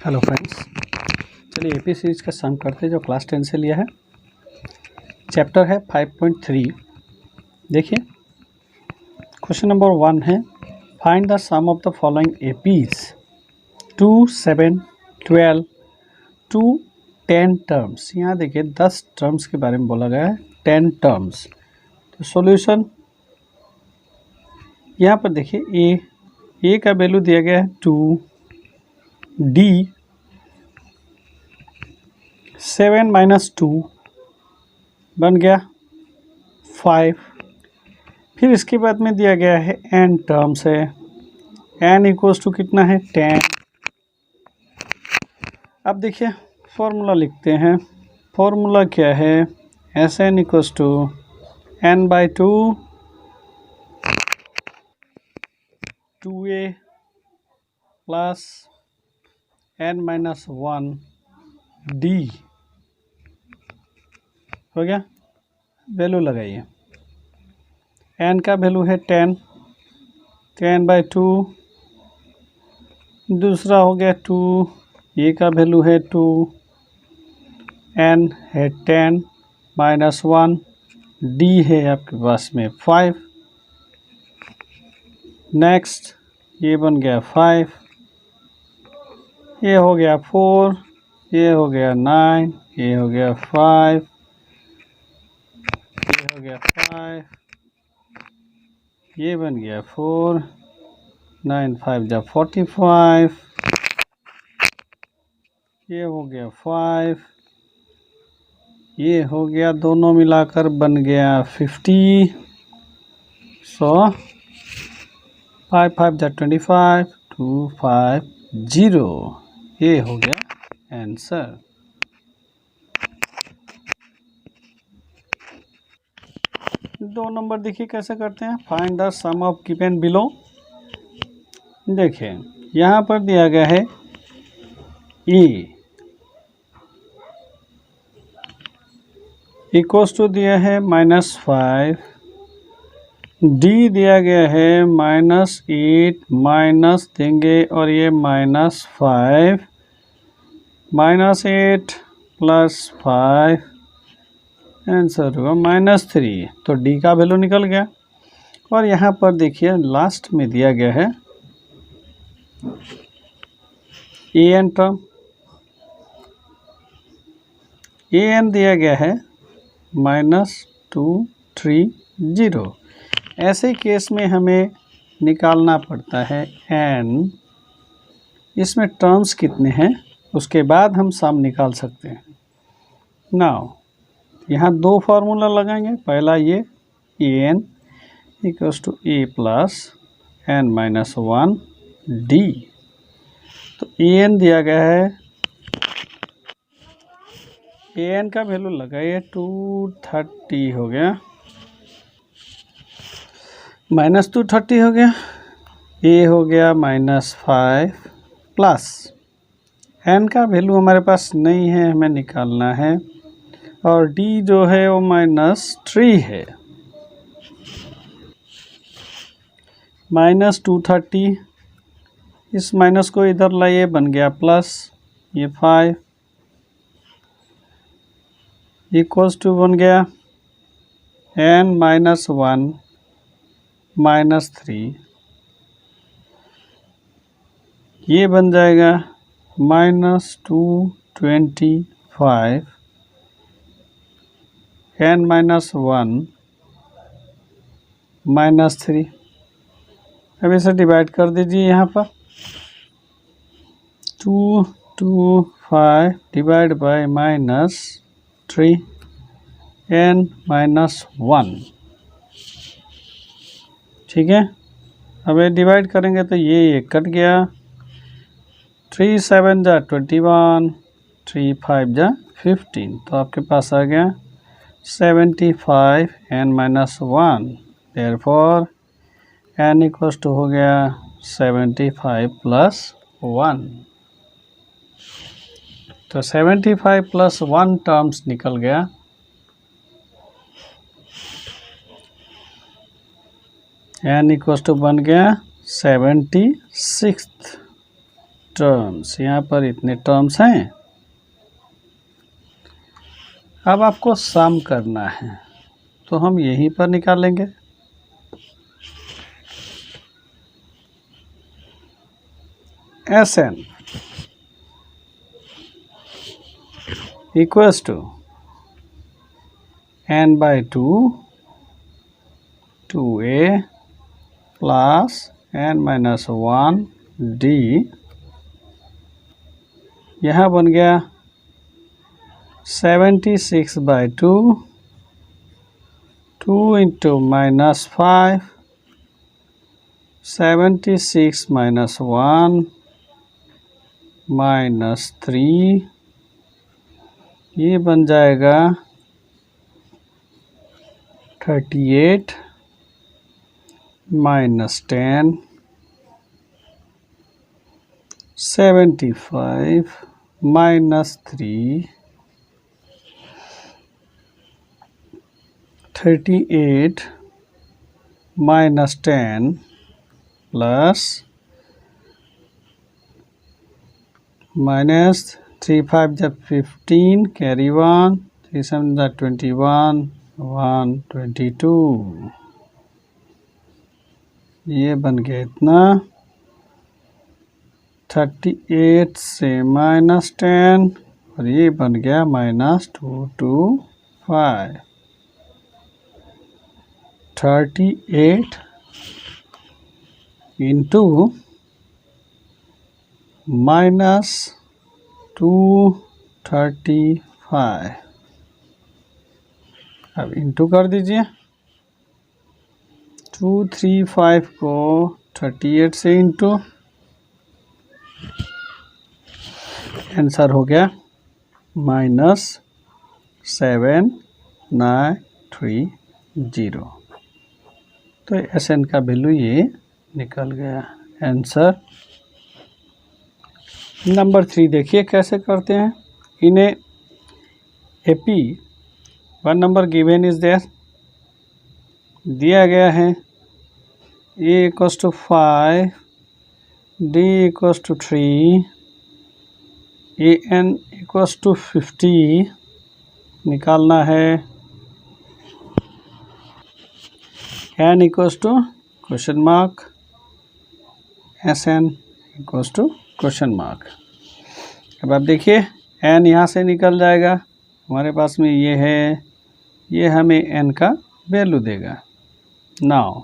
Hello friends, चलिए AP series का सम करते हैं जो क्लास 10 से लिया है। चैप्टर है 5.3। देखिए क्वेश्चन नंबर 1 है, find the sum of the following APs 2, 7, 12 to 10 terms. यहाँ देखिए 10 टर्म्स के बारे में बोला गया है, 10 टर्म्स। तो सॉल्यूशन यहाँ पर देखिए ए का वैल्यू दिया गया है 2, डी 7 - 2 बन गया 5। फिर इसके बाद में दिया गया है n टर्म्स है, n इक्वल्स टू कितना है 10। अब देखिए फॉर्मूला लिखते हैं। फॉर्मूला क्या है, Sn equals to n/2 2a plus n-1 d हो गया। वैल्यू लगाइए, n का वैल्यू है 10, 10/2, दूसरा हो गया 2, ए का वैल्यू है 2, n है 10 -1, d है आपके पास में 5। नेक्स्ट ये बन गया 5, ये हो गया 4, ये हो गया 9, ये हो गया 5, ये हो गया 5, ये बन गया 4, 9 5 जा 45, ये हो गया 5, ये हो गया, दोनों मिलाकर बन गया 50। सो 5 5 जा 25, 2 5 0, ये हो गया आंसर। दो नंबर देखिए कैसे करते हैं, find the sum of given below. देखिए यहाँ पर दिया गया है ए इक्वल्स टू दिया है -5, डी दिया गया है -8 माइनस देंगे और ये -5, -8 + 5 आंसर होगा -3। तो डी का वैल्यू निकल गया। और यहाँ पर देखिए लास्ट में दिया गया है A N term, A N दिया गया है -230। ऐसे केस में हमें निकालना पड़ता है एन, इसमें टर्म्स कितने हैं उसके बाद हम सम निकाल सकते हैं। नाउ यहाँ दो फार्मूला लगाएंगे। पहला ये A N equals to A plus n-1 D. तो ए एन दिया गया है, ए एन का वैल्यू लगाइए 230 हो गया, -230 हो गया, ए हो गया -5 प्लस एन का वैल्यू हमारे पास नहीं है, हमें निकालना है, और डी जो है वो -3 है। -230, इस माइनस को इधर लाइए, बन गया प्लस, ये 5 इक्वल्स टू बन गया n-1 -3, ये बन जाएगा -225 n-1 -3। अब इसे डिवाइड कर दीजिए। यहाँ पर 225 डिवाइड बाय -3 n-1, ठीक है। अब ये डिवाइड करेंगे तो ये कट गया, 3 7 जा 21, 3 5 जा 15, तो आपके पास आ गया 75 n-1। Therefore n equals to हो गया 75 + 1। तो 75 + 1 टर्म्स निकल गया। n इक्वल्स टू बन गया 76 टर्म्स, यहाँ पर इतने टर्म्स हैं। अब आपको सम करना है तो हम यहीं पर निकालेंगे। Sn equals to n by 2 2a plus n minus 1 d। यहाँ बन गया 76 by 2 2 into minus 5 76 minus 1 minus 3, ये बन जाएगा 38 minus 10 75 minus 3 38 minus 10 plus minus 3 5 जब 15 carry 1 3 7 जा 21 1 22, ये बन गया इतना 38 से माइनस 10 और ये बन गया -225। 38 इंटू -235, अब इंटू कर दीजिए। 235 को 38 से इंटू, आंसर हो गया -7930। तो Sn का वैल्यू ये निकल गया आंसर। नंबर 3 देखिए कैसे करते हैं। In AP one number given is there, दिया गया है A equals to 5 D equals to 3 AN equals to 50 निकालना है। N equals to question mark, Sn equals to question mark. अब आप देखिए n यहाँ से निकल जाएगा, हमारे पास में ये है, ये हमें n का वैल्यू देगा। नाउ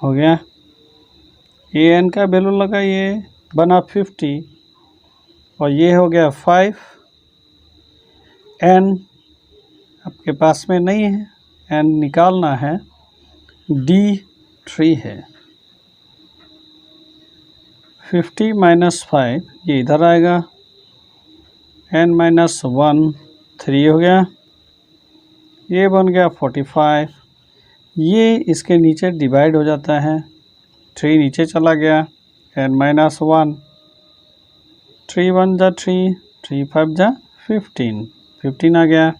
हो गया, ये n का वैल्यू लगा, ये बना 50 और ये हो गया 5। n आपके पास में नहीं है, n निकालना है, d 3 है। 50 माइनस 5 ये इधर आएगा, n माइनस 1 3 हो गया, ये बन गया 45। ये इसके नीचे डिवाइड हो जाता है, 3 नीचे चला गया, n माइनस 1 3 1 जा 3 3 5 जा 15 15 आ गया,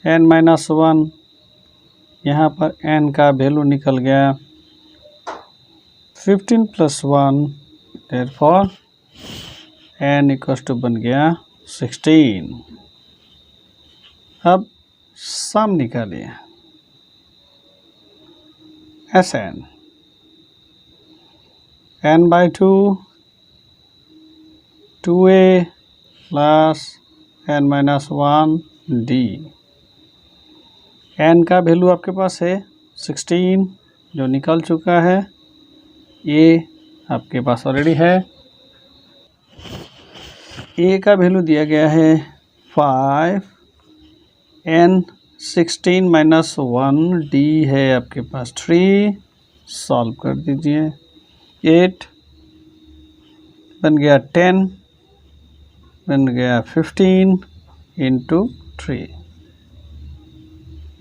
n माइनस 1, यहाँ पर n का वैल्यू निकल गया 15 plus 1, therefore n equals to बन गया 16। अब सम निकालिए। Sn n by 2 2a plus n minus 1 d। n का वैल्यू आपके पास है 16 जो निकल चुका है, a आपके पास ऑलरेडी है। a का वैल्यू दिया गया है 5, n 16 माइनस 1 d है आपके पास 3, सॉल्व कर दीजिए। 8 बन गया 10 बन गया 15 इंटू 3,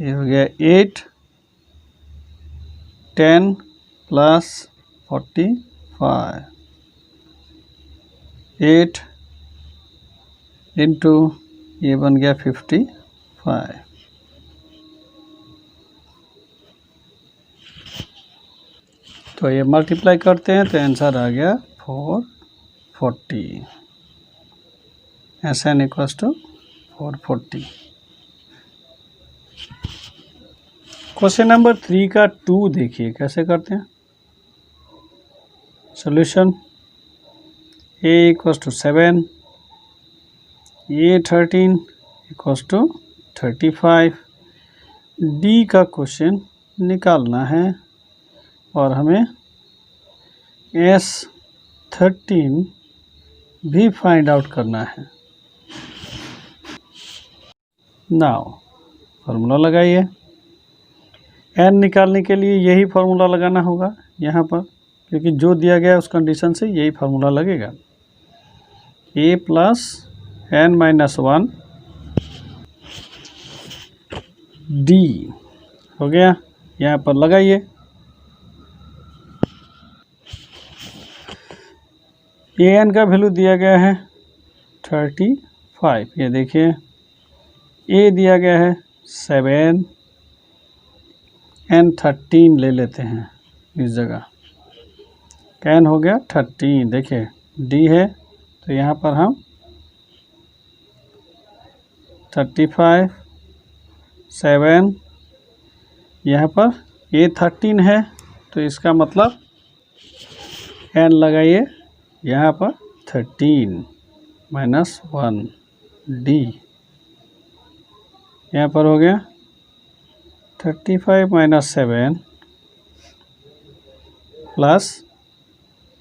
ये हो गया 8 10 प्लस 45, 8 इंटू ये बन गया 55, तो ये मल्टीप्लाई करते हैं तो आंसर आ गया 440। SN equals to 440। Question number 3 का 2 देखिए कैसे करते हैं। Solution A equals to 7, A13 equals to 35। D का क्वेश्चन निकालना है और हमें S13 भी फाइंड आउट करना है। नाउ फार्मूला लगाइए। n निकालने के लिए यही फार्मूला लगाना होगा यहाँ पर, क्योंकि जो दिया गया है उस कंडीशन से यही फार्मूला लगेगा। a plus n minus 1 d हो गया। यहाँ पर लगाइए। an का वैल्यू दिया गया है 35। ये देखिए a दिया गया है 7, n 13 ले लेते हैं इस जगह। n हो गया 13। देखिए d है तो यहाँ पर हम 35, 7, यहाँ पर a 13 है तो इसका मतलब n लगाइए यहाँ पर 13 माइनस 1 d। यहाँ पर हो गया 35 माइनस 7 प्लस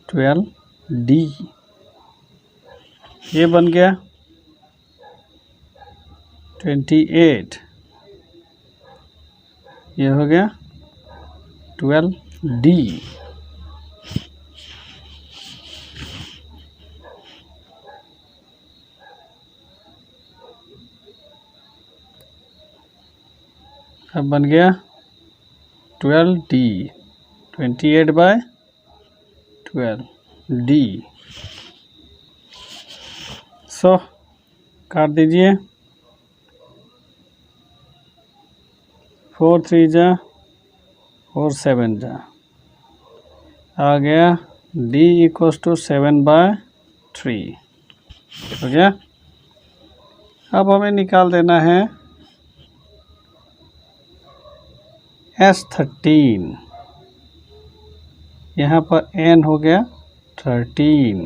12 d। ये बन गया 28। ये हो गया 12 d। अब बन गया 12 d, 28 बाय 12 d। सो काट दीजिए। 4 3 जा और 7 जा आ गया d इक्वल्स टू 7 बाय 3 हो गया। अब हमें निकाल देना है S13। यहाँ पर n हो गया 13,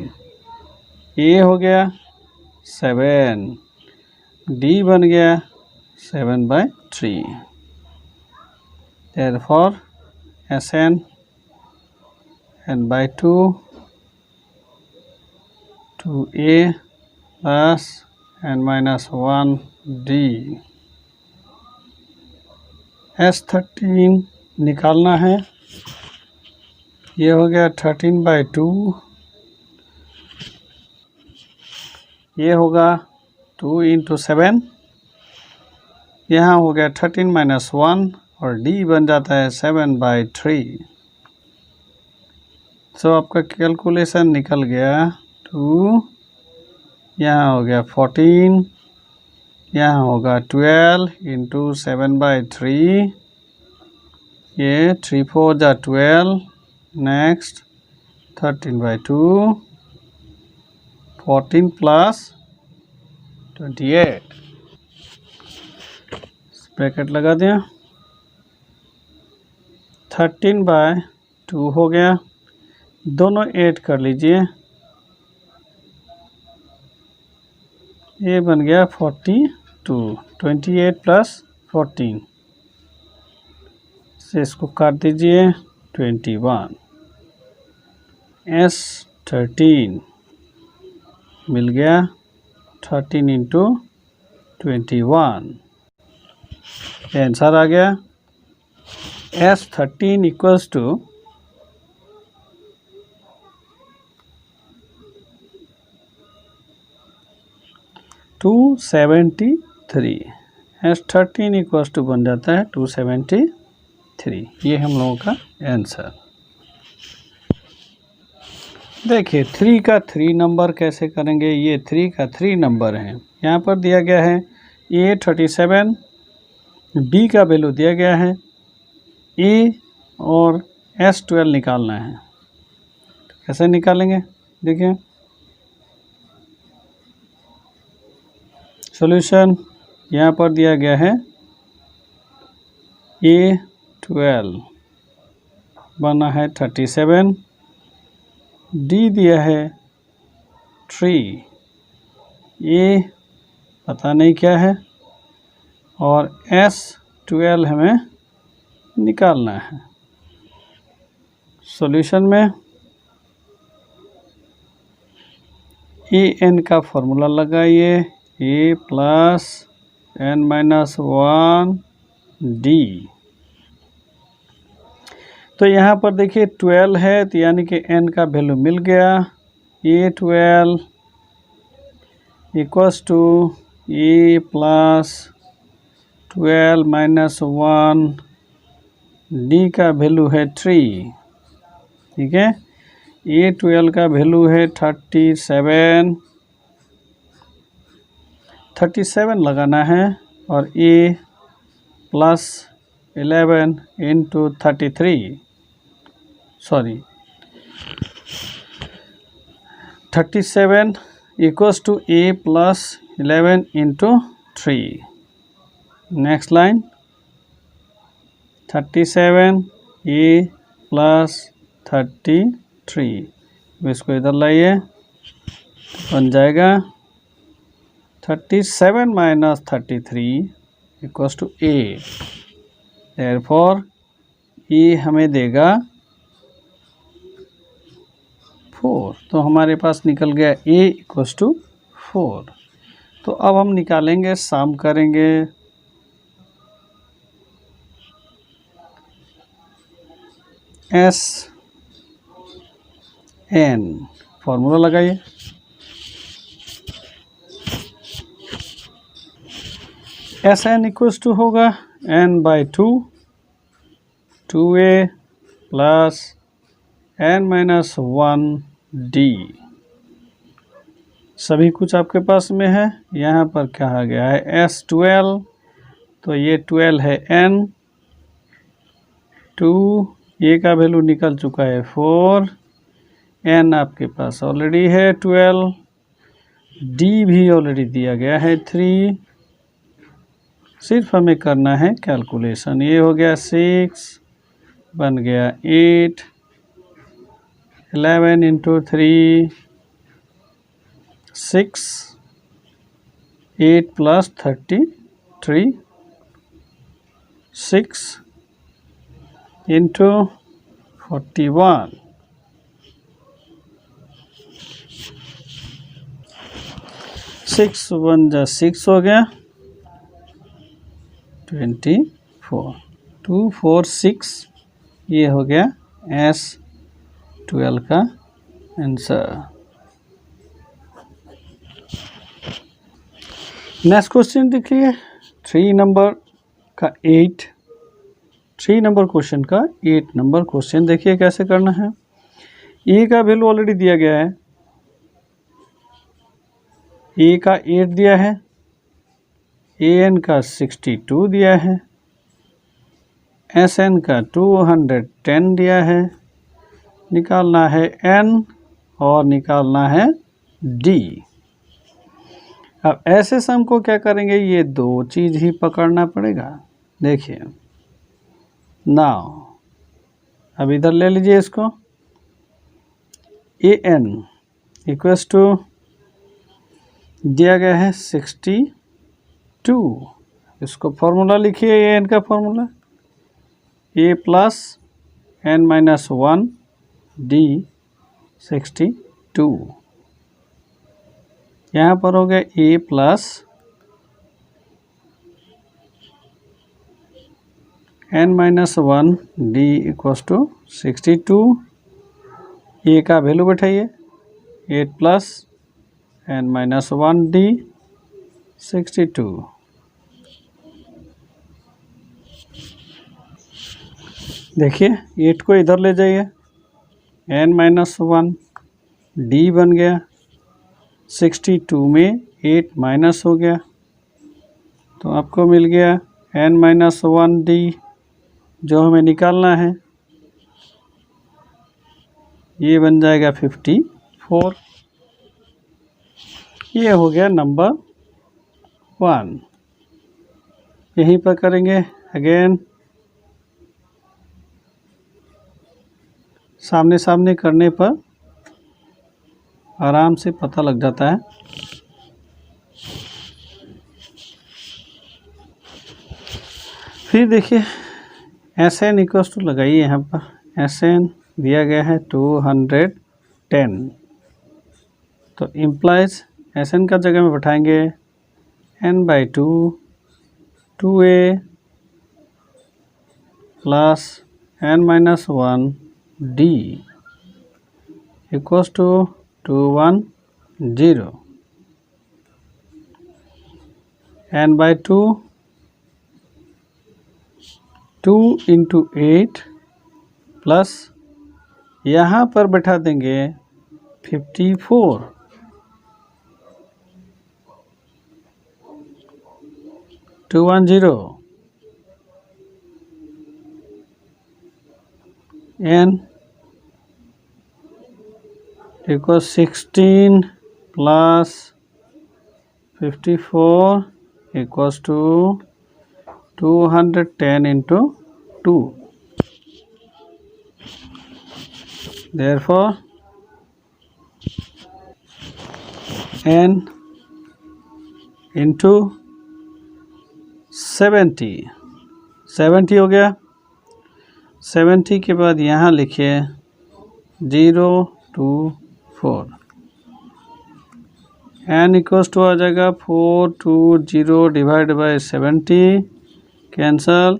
a हो गया 7, d बन गया 7 bye 3। Therefore Sn n by 2 2a plus n minus 1 d। S13 निकालना है। ये हो गया 13 बाई 2। ये होगा 2 इंटू 7। यहाँ हो गया 13 माइनस 1 और d बन जाता है 7 बाई 3। सो आपका कैलकुलेशन निकल गया 2, यहाँ हो गया 14, यहाँ होगा 12 इंटू 7 बाई 3। ये 3 4 जा 12। नेक्स्ट 13 बाई 2, 14 प्लस 28 ब्रैकेट लगा दिया। 13 बाय 2 हो गया। दोनों ऐड कर लीजिए। ये बन गया 42। 28 प्लस 14 से इसको काट दीजिए 21। S13 मिल गया 13 इंटू 21। आंसर आ गया S13 equals to 273। S13 equals to बन जाता है 273। ये हम लोगों का आंसर। देखिए 3 का 3 नंबर कैसे करेंगे। ये 3 का 3 नंबर है। यहाँ पर दिया गया है A37, B का वैल्यू दिया गया है, A और S12 निकालना है। कैसे निकालेंगे देखिए, सॉल्यूशन यहाँ पर दिया गया है A12 बना है 37, D दिया है 3, A पता नहीं क्या है, और S12 हमें निकालना है। सॉल्यूशन में an का फॉर्मूला लगाइए, a plus n minus 1 d। तो यहाँ पर देखिए 12 है, तो यानी कि n का वैल्यू मिल गया। A12 equals to a plus 12 minus 1 d का वैल्यू है 3। ठीक है, A12 का वैल्यू है 37 लगाना है, और A plus 11 into 33 37 equals to A plus 11 into 3। Next line 37 A plus 33, इसको इधर लाइए, बन जाएगा 37 minus 33 equals to A। Therefore E हमें देगा 4, तो हमारे पास निकल गया A इक्वल्स टू 4। तो अब हम निकालेंगे, सम करेंगे। SN फॉर्मूला लगाइए, SN इक्वल्स टू होगा n/2, 2a plus n minus 1d। सभी कुछ आपके पास में है। यहाँ पर कहा गया है S12, तो ये 12 है n, 2a का वैल्यू निकल चुका है 4, n आपके पास ऑलरेडी है 12, d भी ऑलरेडी दिया गया है 3। सिर्फ हमें करना है कैलकुलेशन। ये हो गया 6, बन गया 8, 11 इंटू 3 6, 8 प्लस 33 6 इंटू 41, 6 1 जा 6 हो गया 24, 2 4 6। ये हो गया S12 का आंसर। नेक्स्ट क्वेश्चन देखिए, 3 नंबर क्वेश्चन का 8 नंबर क्वेश्चन देखिए कैसे करना है। ए का वैल्यू ऑलरेडी दिया गया है, ए का 8 दिया है, एन का 62 दिया है, एसएन का 210 दिया है। निकालना है एन और निकालना है डी। अब ऐसे सम को क्या करेंगे, ये दो चीज़ ही पकड़ना पड़ेगा। देखिए नाउ, अब इधर ले लीजिए इसको, ए एन इक्वल्स टू दिया गया है 62। इसको फॉर्मूला लिखिए, ए एन का formula A plus N minus 1 D 62। यहाँ पर हो गया A plus N minus 1 D equals to 62। A का वैल्यू बैठाइए, 8 प्लस एन माइनस 1 डी 62। देखिए 8 को इधर ले जाइए, एन माइनस 1 डी बन गया, 62 में 8 माइनस हो गया, तो आपको मिल गया एन माइनस 1 डी, जो हमें निकालना है। ये बन जाएगा 54। ये हो गया नंबर 1। यहीं पर करेंगे अगेन, सामने सामने करने पर आराम से पता लग जाता है। फिर देखिए SN इक्वल्स टू लगाइए, यहाँ पर SN दिया गया है 210, तो इम्प्लाइज SN का जगह में बैठाएंगे n/2 2a plus n-1 d equals to 210, n/2 2 × 8 plus यहाँ पर बैठा देंगे 54, n equals 16 plus 54 equals to 210 into 2. Therefore n into 70 हो गया। 70 के बाद यहाँ लिखिए 0 2 4, n इक्वल्स टू आ जाएगा 420 डिवाइड बाई 70, कैंसल,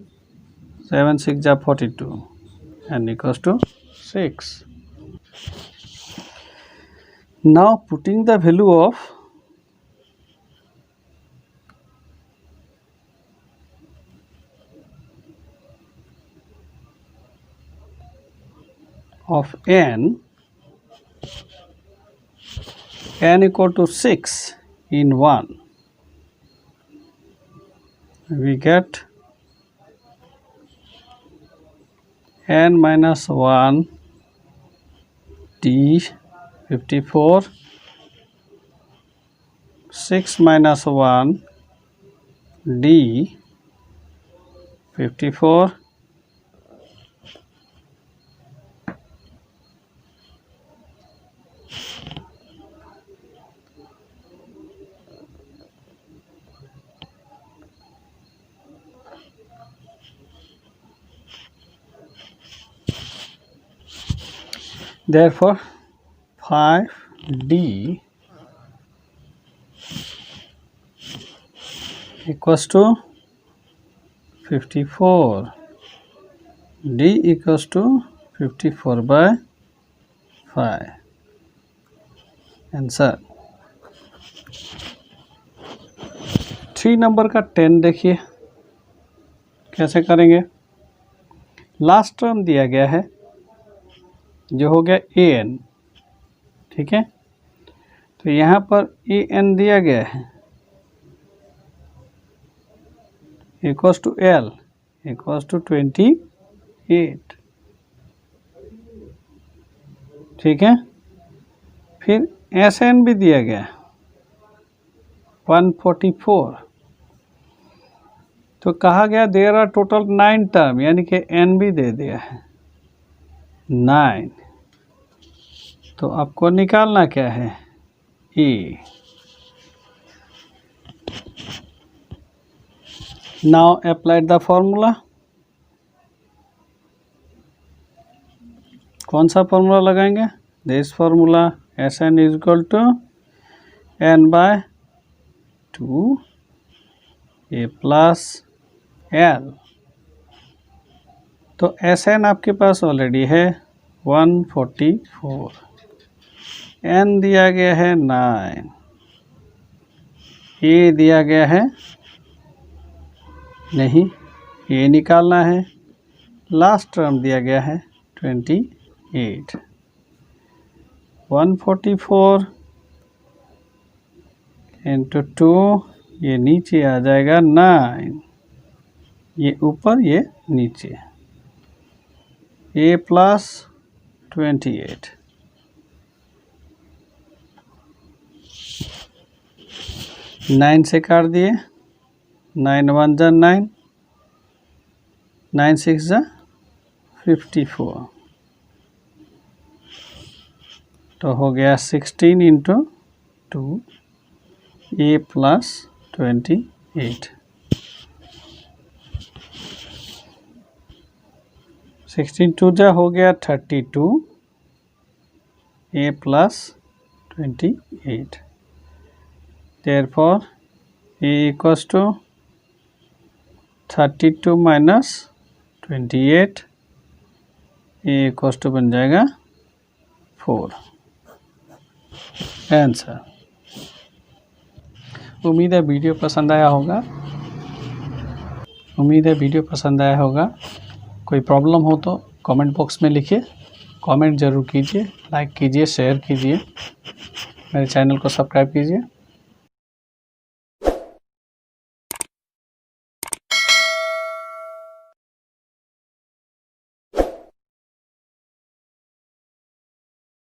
7 6 जा 42, n equals to 6। Now putting the value of n equal to 6 in 1, we get n-1 d 54, 6 - 1 d 54, therefore 5d equals to 54, d equals to 54 by 5, answer. 3 number का 10 देखिए कैसे करेंगे। Last term दिया गया है जो हो गया an, ठीक है, तो यहाँ पर an दिया गया है equals to l equals to 28, ठीक है। फिर SN भी दिया गया 144, तो कहा गया देयर आर टोटल 9 टर्म, यानी कि n भी दे दिया है 9, तो आपको निकालना क्या है e। Now applied the formula, कौन सा फॉर्मूला लगाएंगे, this formula SN is equal to n/2 a plus l, तो SN आपके पास ऑलरेडी है 144, n दिया गया है 9, a दिया गया है नहीं, ये निकालना है, लास्ट टर्म दिया गया है 28, 144 इंटू 2, ये नीचे आ जाएगा 9, ये ऊपर ये नीचे, a प्लस 28, 9 से काट दिए, 9 1 जा 9, 9 6 जा 54, तो हो गया 16 इंटू 2 a प्लस 28। 16 2 जा हो गया 32 a plus 28। Therefore a equals to 32 minus 28, a equals to बन जाएगा 4 आंसर। उम्मीद है वीडियो पसंद आया होगा। कोई प्रॉब्लम हो तो कमेंट बॉक्स में लिखिए, कमेंट ज़रूर कीजिए, लाइक कीजिए, शेयर कीजिए, मेरे चैनल को सब्सक्राइब कीजिए।